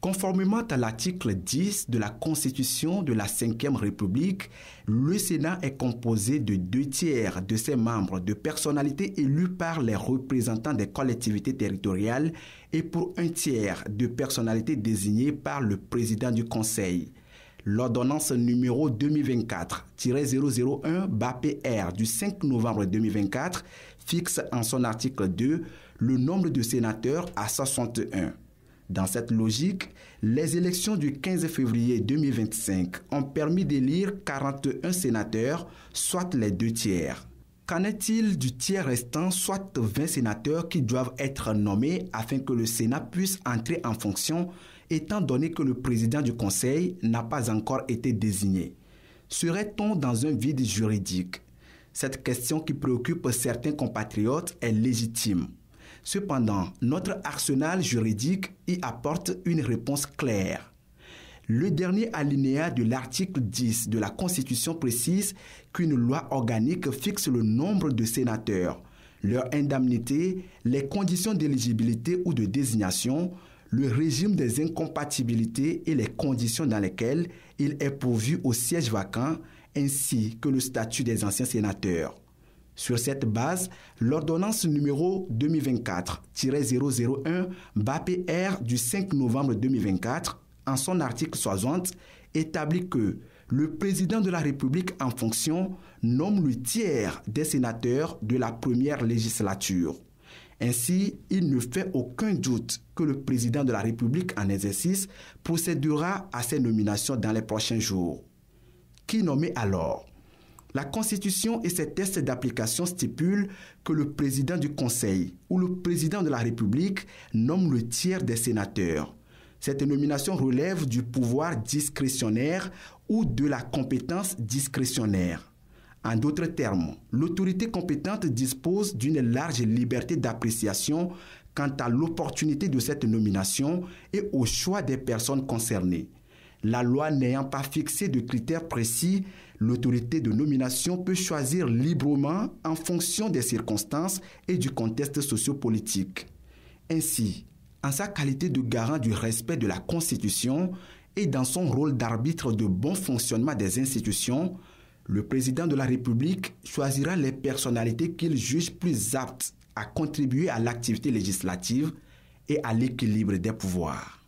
Conformément à l'article 10 de la Constitution de la Ve République, le Sénat est composé de 2/3 de ses membres de personnalités élues par les représentants des collectivités territoriales et pour 1/3 de personnalités désignées par le président du Conseil. L'ordonnance numéro 2024-001-BAPR du 5 novembre 2024 fixe en son article 2 le nombre de sénateurs à 61. Dans cette logique, les élections du 15 février 2025 ont permis d'élire 41 sénateurs, soit les 2/3. Qu'en est-il du tiers restant, soit 20 sénateurs qui doivent être nommés afin que le Sénat puisse entrer en fonction, étant donné que le président du Conseil n'a pas encore été désigné? Serait-on dans un vide juridique? Cette question qui préoccupe certains compatriotes est légitime. Cependant, notre arsenal juridique y apporte une réponse claire. Le dernier alinéa de l'article 10 de la Constitution précise qu'une loi organique fixe le nombre de sénateurs, leur indemnité, les conditions d'éligibilité ou de désignation, le régime des incompatibilités et les conditions dans lesquelles il est pourvu au siège vacant, ainsi que le statut des anciens sénateurs. Sur cette base, l'ordonnance numéro 2024-001-BAPR du 5 novembre 2024, en son article 60, établit que le président de la République en fonction nomme le tiers des sénateurs de la première législature. Ainsi, il ne fait aucun doute que le président de la République en exercice procédera à ces nominations dans les prochains jours. Qui nommer alors? La Constitution et ses tests d'application stipulent que le président du Conseil ou le président de la République nomme le tiers des sénateurs. Cette nomination relève du pouvoir discrétionnaire ou de la compétence discrétionnaire. En d'autres termes, l'autorité compétente dispose d'une large liberté d'appréciation quant à l'opportunité de cette nomination et au choix des personnes concernées. La loi n'ayant pas fixé de critères précis, l'autorité de nomination peut choisir librement en fonction des circonstances et du contexte sociopolitique. Ainsi, en sa qualité de garant du respect de la Constitution et dans son rôle d'arbitre de bon fonctionnement des institutions, le président de la République choisira les personnalités qu'il juge plus aptes à contribuer à l'activité législative et à l'équilibre des pouvoirs.